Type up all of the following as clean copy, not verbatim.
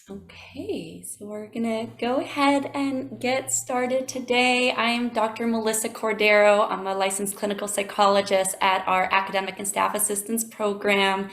Okay, so we're gonna go ahead and get started today. I am Dr. Melissa Cordero. I'm a licensed clinical psychologist at our Academic and Staff Assistance Program.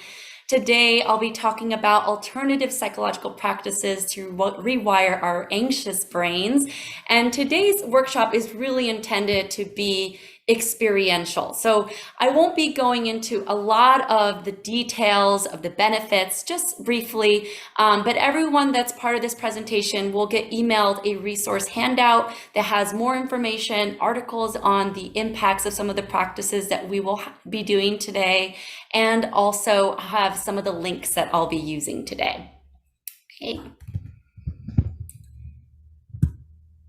Today, I'll be talking about alternative psychological practices to rewire our anxious brains. And today's workshop is really intended to be experiential. So I won't be going into a lot of the details of the benefits, just briefly, but everyone that's part of this presentation will get emailed a resource handout that has more information, articles on the impacts of some of the practices that we will be doing today, and also have some of the links that I'll be using today. Okay.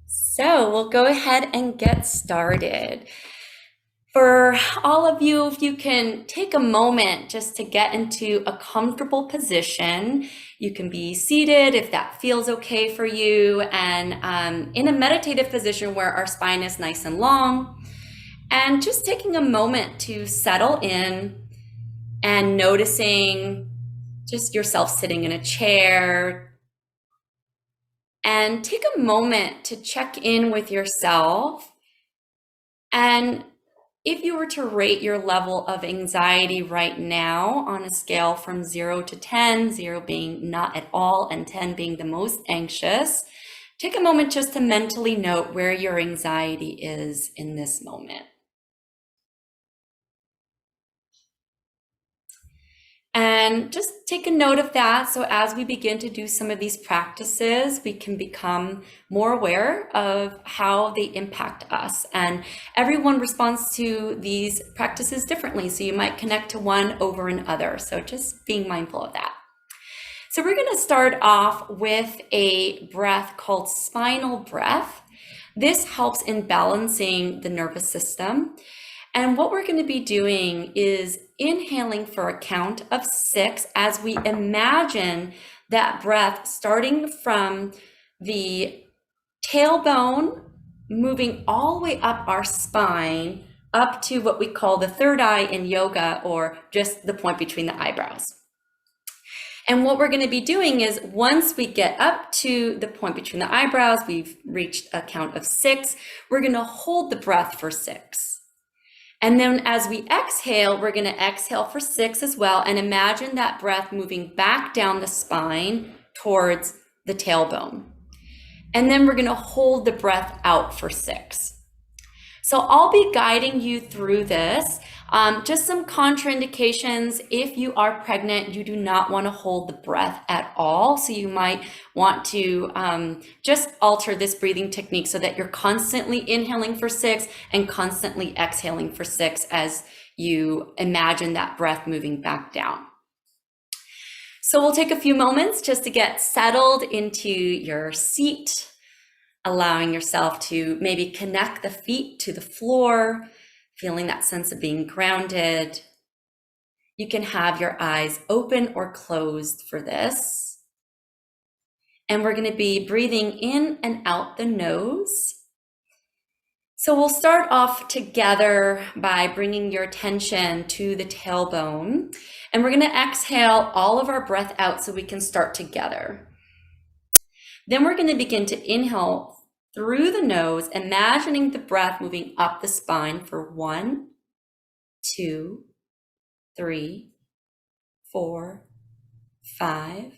So we'll go ahead and get started. For all of you, if you can take a moment just to get into a comfortable position, you can be seated if that feels okay for you, and in a meditative position where our spine is nice and long, and just taking a moment to settle in and noticing just yourself sitting in a chair, and take a moment to check in with yourself. And if you were to rate your level of anxiety right now on a scale from 0 to 10, 0 being not at all and 10 being the most anxious, take a moment just to mentally note where your anxiety is in this moment. And just take a note of that, so as we begin to do some of these practices, we can become more aware of how they impact us. And everyone responds to these practices differently, so you might connect to one over another. So just being mindful of that. So we're going to start off with a breath called Spinal Breath. This helps in balancing the nervous system. And what we're going to be doing is inhaling for a count of 6 as we imagine that breath starting from the tailbone, moving all the way up our spine, up to what we call the third eye in yoga, or just the point between the eyebrows. And what we're going to be doing is, once we get up to the point between the eyebrows, we've reached a count of 6, we're going to hold the breath for 6. And then as we exhale, we're going to exhale for 6 as well, and imagine that breath moving back down the spine towards the tailbone. And then we're going to hold the breath out for 6. So I'll be guiding you through this. Just some contraindications: if you are pregnant, you do not want to hold the breath at all. So you might want to just alter this breathing technique so that you're constantly inhaling for 6 and constantly exhaling for 6 as you imagine that breath moving back down. So we'll take a few moments just to get settled into your seat, allowing yourself to maybe connect the feet to the floor, feeling that sense of being grounded. You can have your eyes open or closed for this. And we're going to be breathing in and out the nose. So we'll start off together by bringing your attention to the tailbone. And we're going to exhale all of our breath out so we can start together. Then we're going to begin to inhale through the nose, imagining the breath moving up the spine for 1, 2, 3, 4, 5,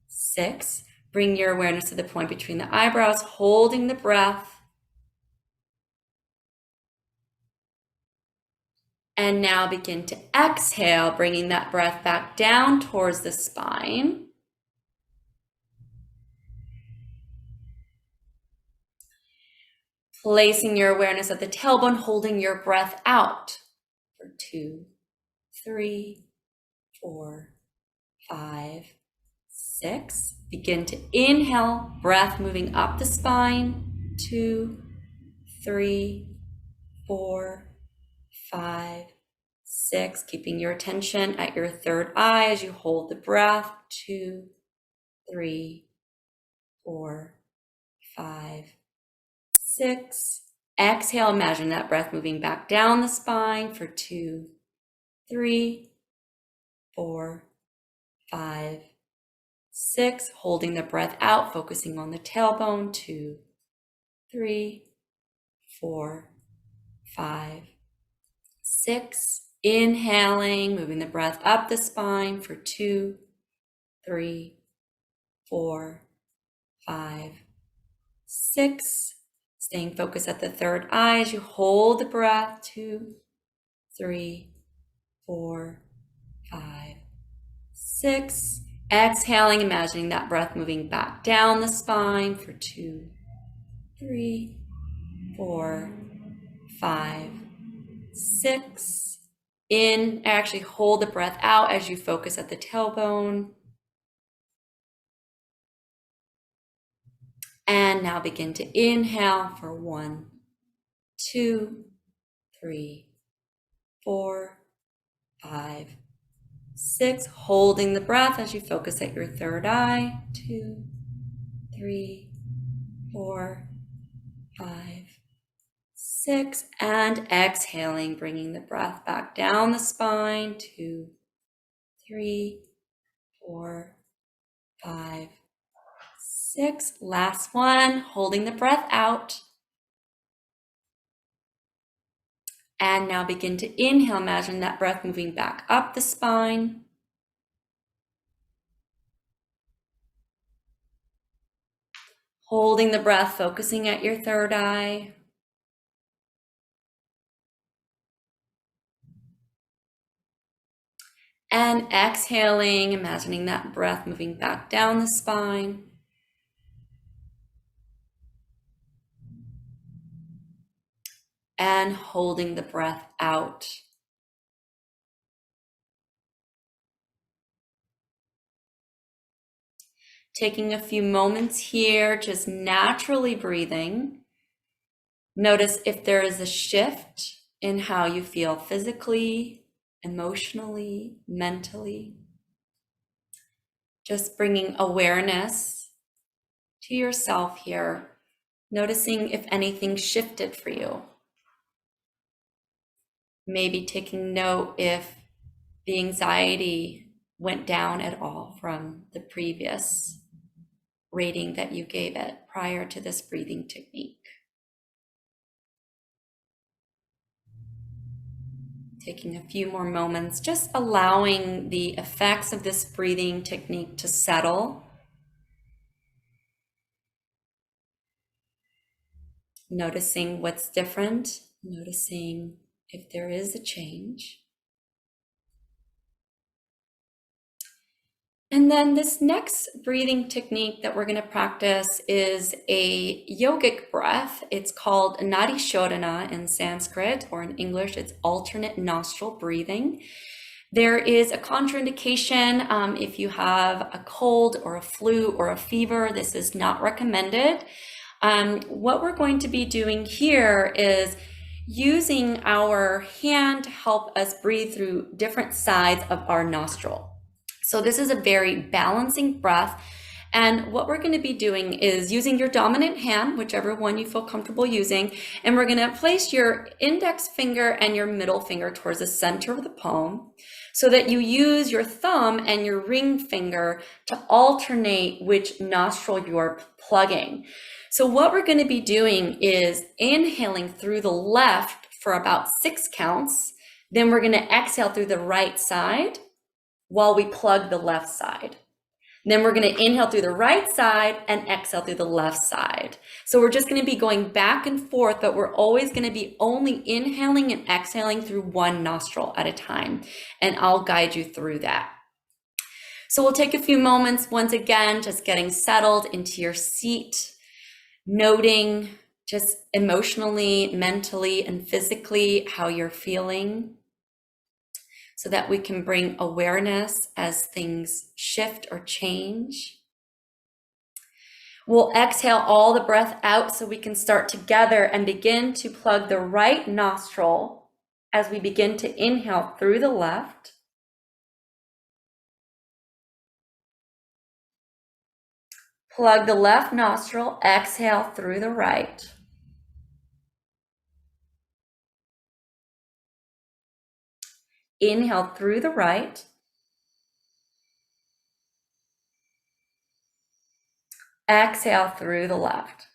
6. Bring your awareness to the point between the eyebrows, holding the breath. And now begin to exhale, bringing that breath back down towards the spine. Placing your awareness at the tailbone, holding your breath out for 2, 3, 4, 5, 6. Begin to inhale, breath moving up the spine. 2, 3, 4, 5, 6. Keeping your attention at your third eye as you hold the breath. 2, 3, 4, 5, 6. Exhale, imagine that breath moving back down the spine for 2, 3, 4, 5, 6, holding the breath out, focusing on the tailbone, 2, 3, 4, 5, 6. Inhaling, moving the breath up the spine for 2, 3, 4, 5, 6. Staying focused at the third eye as you hold the breath, 2, 3, 4, 5, 6. Exhaling, imagining that breath moving back down the spine for 2, 3, 4, 5, 6. In, actually hold the breath out as you focus at the tailbone. And now begin to inhale for 1, 2, 3, 4, 5, 6. Holding the breath as you focus at your third eye. 2, 3, 4, 5, 6. And exhaling, bringing the breath back down the spine. 2, 3, 4, 5, 6. Last one, holding the breath out. And now begin to inhale, imagine that breath moving back up the spine. Holding the breath, focusing at your third eye. And exhaling, imagining that breath moving back down the spine. And holding the breath out. Taking a few moments here, just naturally breathing. Notice if there is a shift in how you feel physically, emotionally, mentally. Just bringing awareness to yourself here, noticing if anything shifted for you. Maybe taking note if the anxiety went down at all from the previous rating that you gave it prior to this breathing technique. Taking a few more moments, just allowing the effects of this breathing technique to settle. Noticing what's different, noticing if there is a change. And then this next breathing technique that we're going to practice is a yogic breath. It's called Nadi Shodhana in Sanskrit, or in English, it's alternate nostril breathing. There is a contraindication if you have a cold or a flu or a fever. This is not recommended. What we're going to be doing here is using our hand to help us breathe through different sides of our nostril. So this is a very balancing breath. And what we're going to be doing is using your dominant hand, whichever one you feel comfortable using, and we're going to place your index finger and your middle finger towards the center of the palm so that you use your thumb and your ring finger to alternate which nostril you're plugging. So what we're going to be doing is inhaling through the left for about 6 counts. Then we're going to exhale through the right side while we plug the left side. Then we're going to inhale through the right side and exhale through the left side. So we're just going to be going back and forth, but we're always going to be only inhaling and exhaling through one nostril at a time. And I'll guide you through that. So we'll take a few moments once again, just getting settled into your seat, noting just emotionally, mentally, and physically how you're feeling, so that we can bring awareness as things shift or change. We'll exhale all the breath out so we can start together and begin to plug the right nostril as we begin to inhale through the left. Plug the left nostril, exhale through the right. Inhale through the right. Exhale through the left.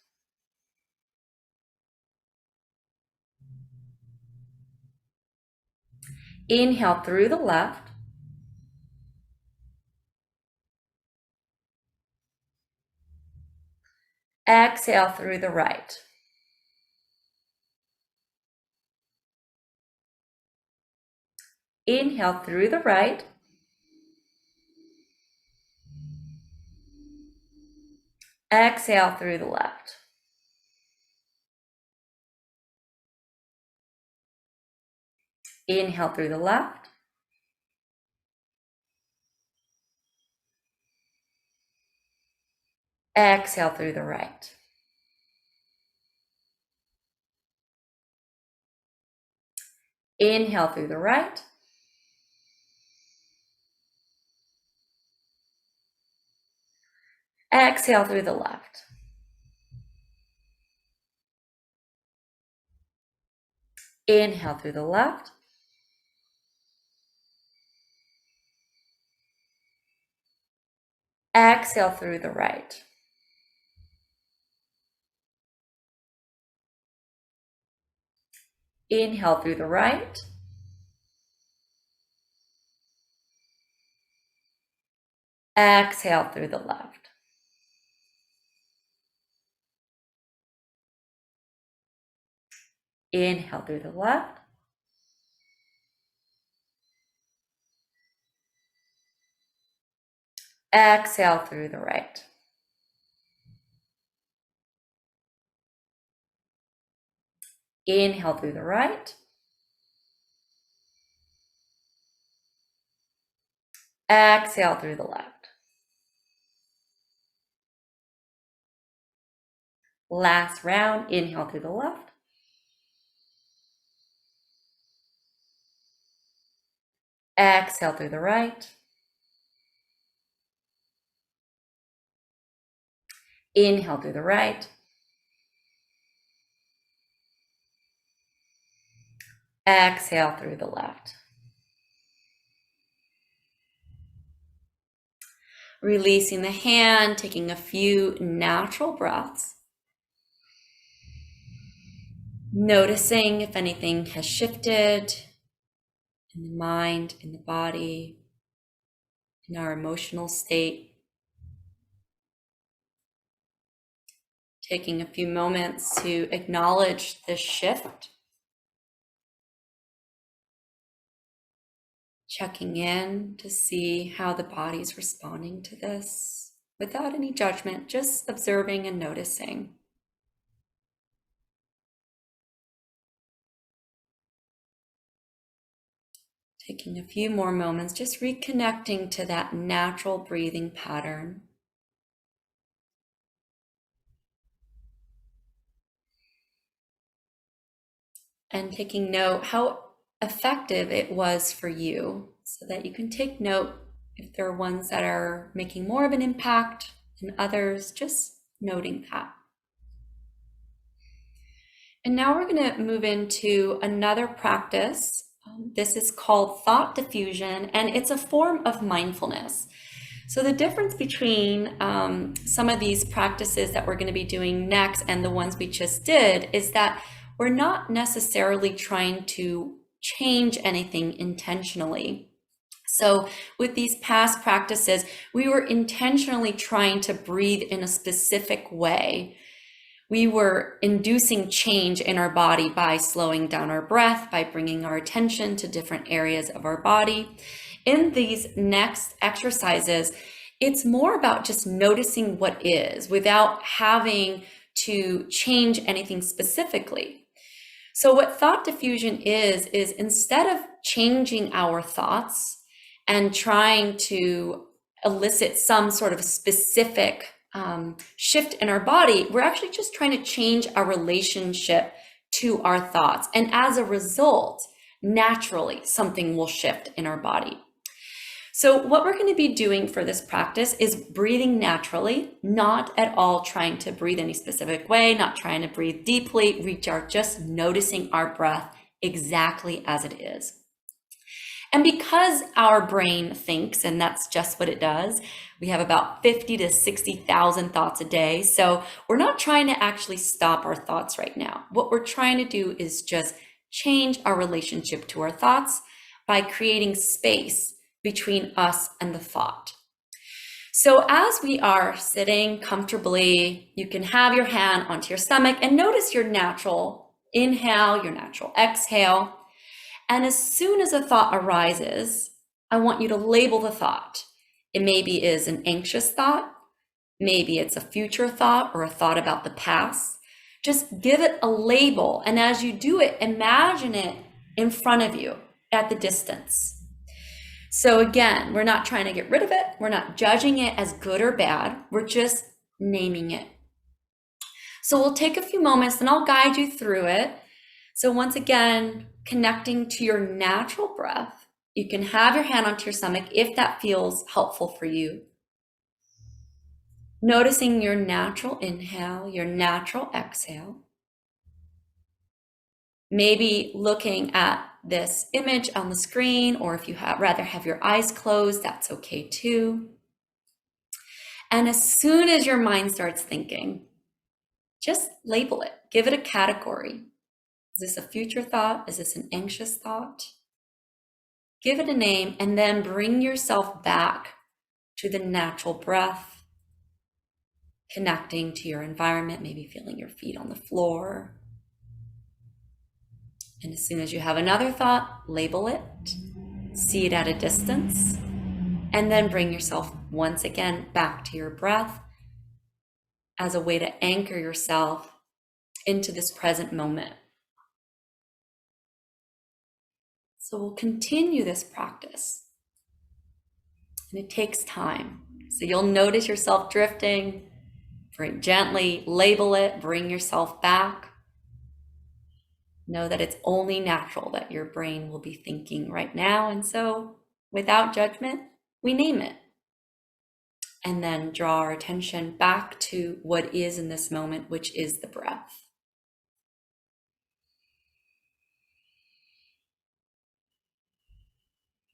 Inhale through the left. Exhale through the right. Inhale through the right. Exhale through the left. Inhale through the left. Exhale through the right. Inhale through the right. Exhale through the left. Inhale through the left. Exhale through the right. Inhale through the right. Exhale through the left. Inhale through the left. Exhale through the right. Inhale through the right. Exhale through the left. Last round, inhale through the left. Exhale through the right. Inhale through the right. Exhale through the left. Releasing the hand, taking a few natural breaths. Noticing if anything has shifted in the mind, in the body, in our emotional state. Taking a few moments to acknowledge this shift. Checking in to see how the body's responding to this without any judgment, just observing and noticing. Taking a few more moments, just reconnecting to that natural breathing pattern. And taking note how effective it was for you, so that you can take note if there are ones that are making more of an impact than others, just noting that. And now we're going to move into another practice. This is called thought diffusion, and it's a form of mindfulness. So the difference between some of these practices that we're going to be doing next and the ones we just did is that we're not necessarily trying to change anything intentionally. So with these past practices, we were intentionally trying to breathe in a specific way. We were inducing change in our body by slowing down our breath, by bringing our attention to different areas of our body. In these next exercises, it's more about just noticing what is without having to change anything specifically. So what thought diffusion is instead of changing our thoughts and trying to elicit some sort of specific shift in our body, we're actually just trying to change our relationship to our thoughts. And as a result, naturally, something will shift in our body. So what we're going to be doing for this practice is breathing naturally, not at all trying to breathe any specific way, not trying to breathe deeply. We are just noticing our breath exactly as it is. And because our brain thinks, and that's just what it does, we have about 50 to 60,000 thoughts a day. So we're not trying to actually stop our thoughts right now. What we're trying to do is just change our relationship to our thoughts by creating space between us and the thought. So as we are sitting comfortably, you can have your hand onto your stomach and notice your natural inhale, your natural exhale. And as soon as a thought arises, I want you to label the thought. It maybe is an anxious thought, maybe it's a future thought or a thought about the past. Just give it a label. And as you do it, imagine it in front of you at the distance. So again, we're not trying to get rid of it. We're not judging it as good or bad. We're just naming it. So we'll take a few moments and I'll guide you through it. So once again, connecting to your natural breath. You can have your hand onto your stomach if that feels helpful for you. Noticing your natural inhale, your natural exhale. Maybe looking at this image on the screen, or if you rather have your eyes closed, that's okay too. And as soon as your mind starts thinking, just label it, give it a category. Is this a future thought? Is this an anxious thought? Give it a name and then bring yourself back to the natural breath, connecting to your environment, maybe feeling your feet on the floor. And as soon as you have another thought, label it, see it at a distance, and then bring yourself once again back to your breath as a way to anchor yourself into this present moment. So we'll continue this practice. And it takes time. So you'll notice yourself drifting, gently label it, bring yourself back. Know that it's only natural that your brain will be thinking right now. And so without judgment, we name it. And then draw our attention back to what is in this moment, which is the breath.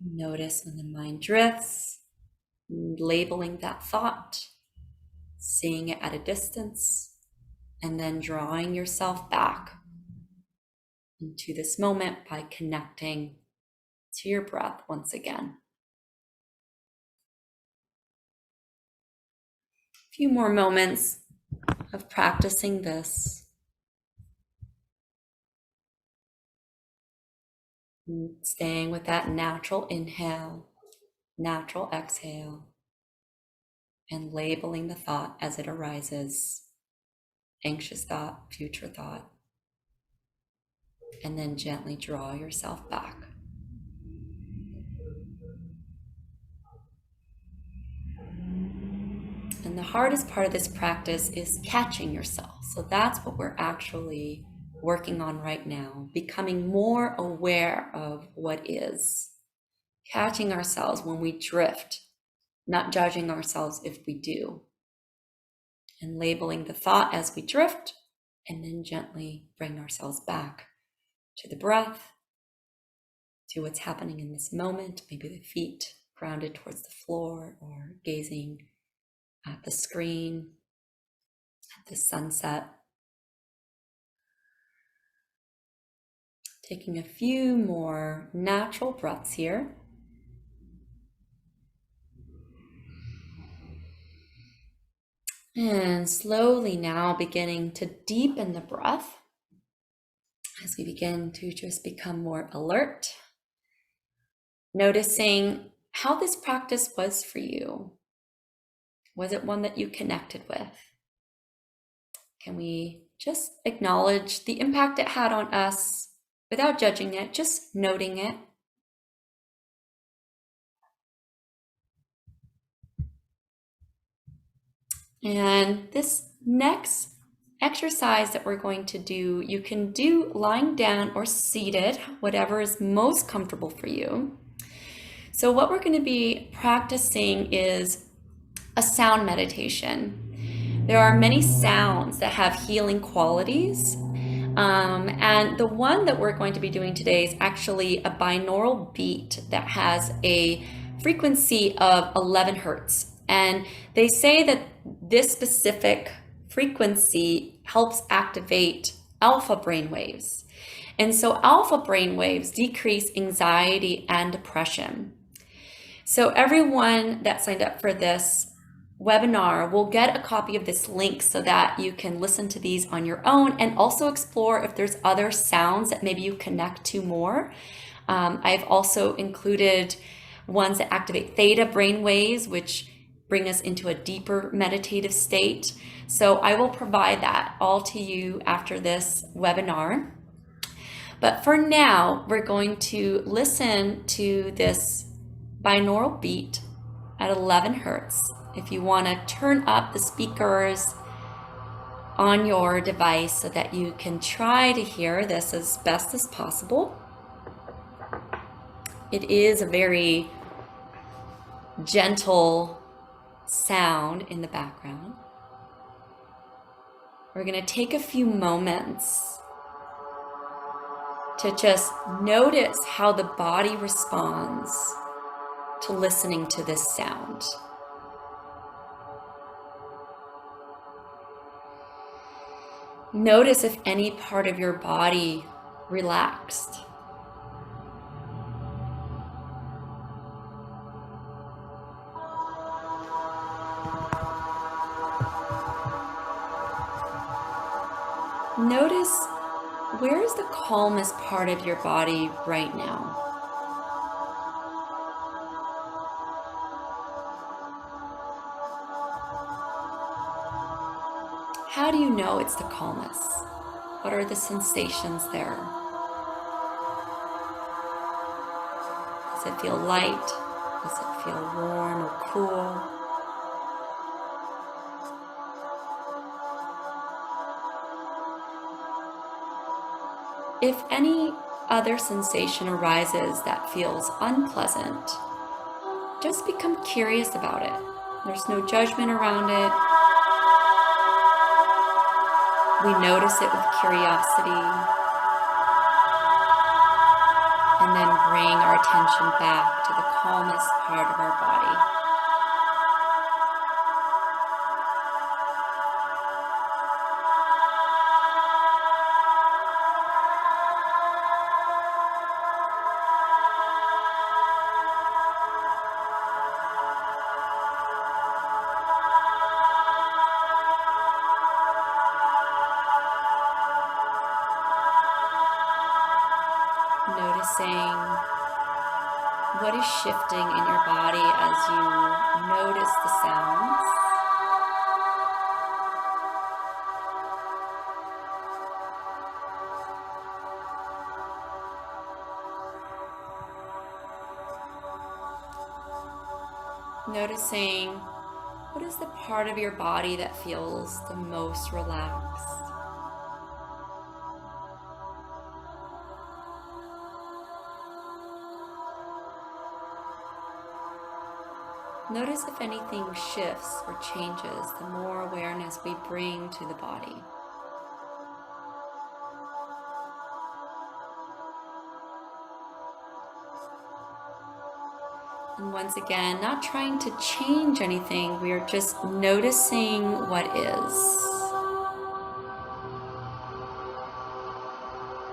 Notice when the mind drifts, labeling that thought, seeing it at a distance, and then drawing yourself back into this moment by connecting to your breath once again. A few more moments of practicing this. And staying with that natural inhale, natural exhale, and labeling the thought as it arises. Anxious thought, future thought. And then gently draw yourself back. And the hardest part of this practice is catching yourself. So that's what we're actually working on right now, becoming more aware of what is. Catching ourselves when we drift, not judging ourselves if we do. And labeling the thought as we drift, and then gently bring ourselves back to the breath, to what's happening in this moment, maybe the feet grounded towards the floor or gazing at the screen, at the sunset. Taking a few more natural breaths here. And slowly now beginning to deepen the breath as we begin to just become more alert. Noticing how this practice was for you. Was it one that you connected with? Can we just acknowledge the impact it had on us without judging it, just noting it? And this next exercise that we're going to do, you can do lying down or seated, whatever is most comfortable for you. So what we're going to be practicing is a sound meditation. There are many sounds that have healing qualities. And the one that we're going to be doing today is actually a binaural beat that has a frequency of 11 hertz. And they say that this specific frequency helps activate alpha brain waves. And so alpha brain waves decrease anxiety and depression. So everyone that signed up for this webinar will get a copy of this link so that you can listen to these on your own and also explore if there's other sounds that maybe you connect to more. I've also included ones that activate theta brain waves, which bring us into a deeper meditative state. So I will provide that all to you after this webinar. But for now, we're going to listen to this binaural beat at 11 hertz. If you want to turn up the speakers on your device so that you can try to hear this as best as possible. It is a very gentle sound in the background. We're going to take a few moments to just notice how the body responds to listening to this sound. Notice if any part of your body relaxed. Notice where is the calmest part of your body right now? How do you know it's the calmest? What are the sensations there? Does it feel light? Does it feel warm or cool? If any other sensation arises that feels unpleasant, just become curious about it. There's no judgment around it. We notice it with curiosity, and then bring our attention back to the calmest part of our body. Noticing what is shifting in your body as you notice the sounds. Noticing what is the part of your body that feels the most relaxed. Notice if anything shifts or changes, the more awareness we bring to the body. And once again, not trying to change anything, we are just noticing what is.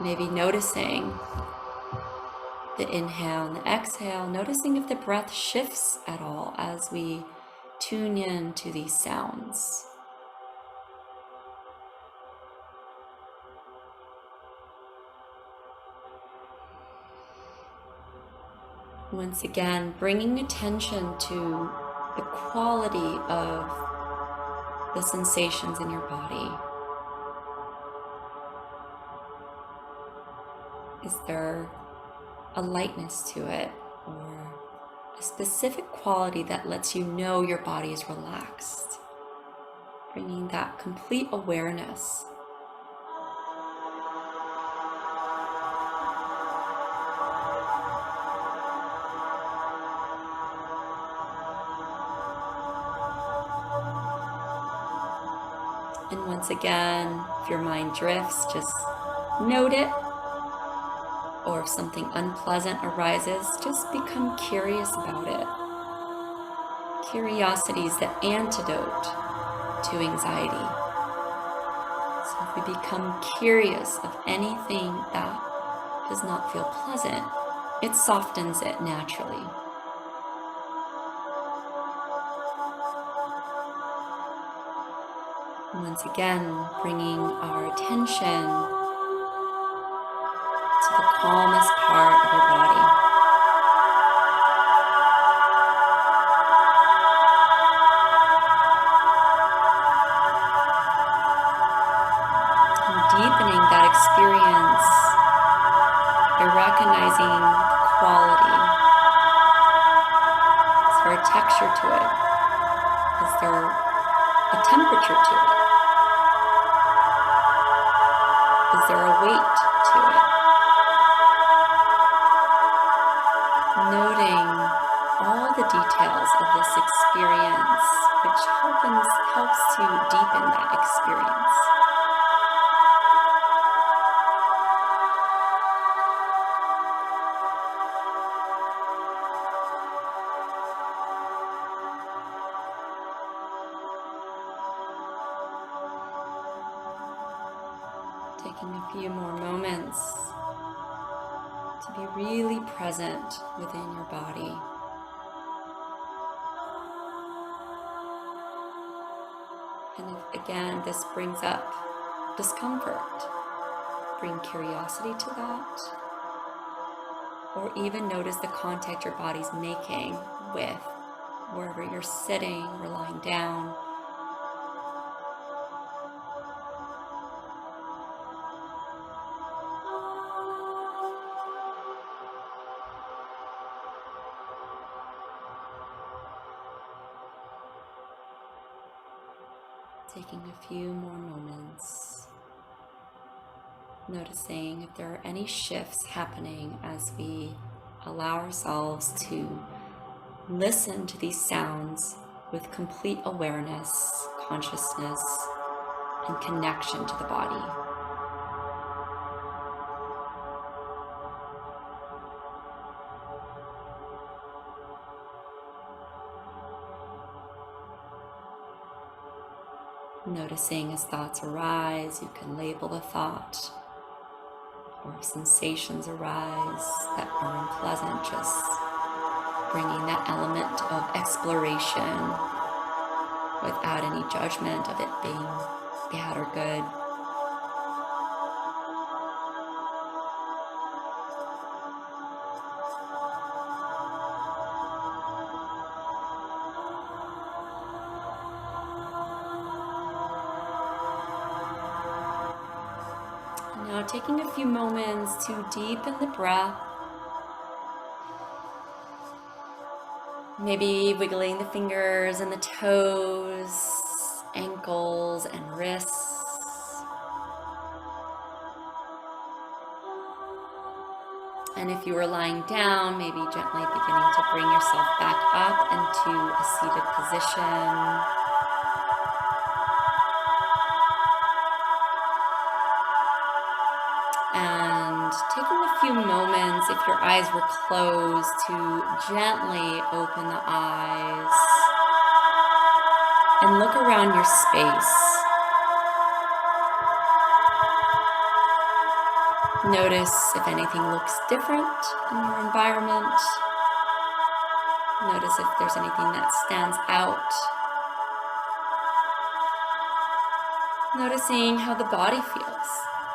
Maybe noticing the inhale and the exhale, noticing if the breath shifts at all as we tune in to these sounds. Once again, bringing attention to the quality of the sensations in your body. Is there a lightness to it, or a specific quality that lets you know your body is relaxed? Bringing that complete awareness. And once again, if your mind drifts, just note it. Or if something unpleasant arises, just become curious about it. Curiosity is the antidote to anxiety. So if we become curious of anything that does not feel pleasant, it softens it naturally. Once again, bringing our attention to the calmest part of your body. And deepening that experience by recognizing the quality. Is there a texture to it? Is there a temperature to it? Is there a weight to it? Noting all the details of this experience, which helps to deepen that experience. Taking a few more moments to be really present within your body. And if, again, this brings up discomfort, bring curiosity to that. Or even notice the contact your body's making with wherever you're sitting or lying down. Taking a few more moments, noticing if there are any shifts happening as we allow ourselves to listen to these sounds with complete awareness, consciousness, and connection to the body. Noticing as thoughts arise, you can label the thought, or if sensations arise that are unpleasant, just bringing that element of exploration without any judgment of it being bad or good. Now taking a few moments to deepen the breath. Maybe wiggling the fingers and the toes, ankles and wrists. And if you were lying down, maybe gently beginning to bring yourself back up into a seated position. And taking a few moments, if your eyes were closed, to gently open the eyes and look around your space. Notice if anything looks different in your environment. Notice if there's anything that stands out. Noticing how the body feels.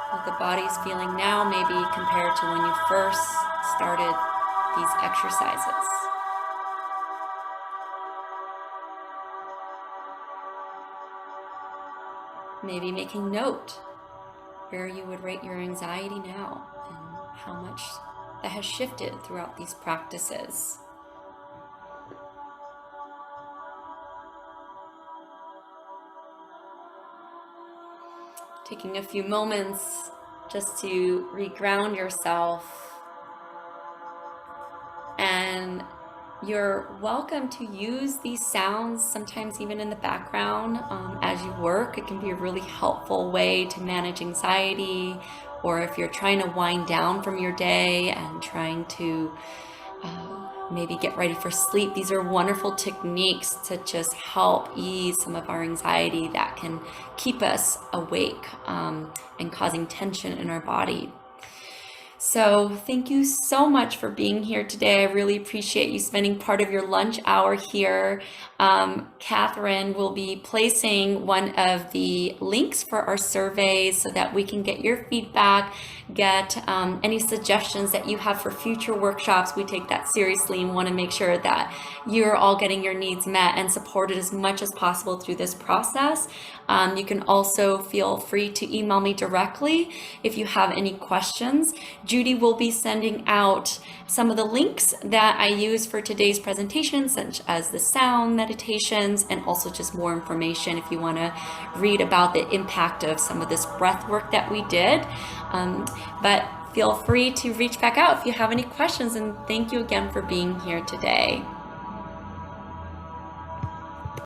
What the body's feeling now, maybe compared to when you first started these exercises. Maybe making note where you would rate your anxiety now and how much that has shifted throughout these practices. Taking a few moments just to reground yourself, and you're welcome to use these sounds sometimes even in the background as you work. It can be a really helpful way to manage anxiety or if you're trying to wind down from your day and trying to maybe get ready for sleep. These are wonderful techniques to just help ease some of our anxiety that can keep us awake and causing tension in our body. So thank you so much for being here today. I really appreciate you spending part of your lunch hour here. Catherine will be placing one of the links for our surveys so that we can get your feedback, get any suggestions that you have for future workshops. We take that seriously and want to make sure that you're all getting your needs met and supported as much as possible through this process. You can also feel free to email me directly if you have any questions. Judy will be sending out some of the links that I use for today's presentation, such as the sound meditations, and also just more information if you want to read about the impact of some of this breath work that we did. But feel free to reach back out if you have any questions, and thank you again for being here today.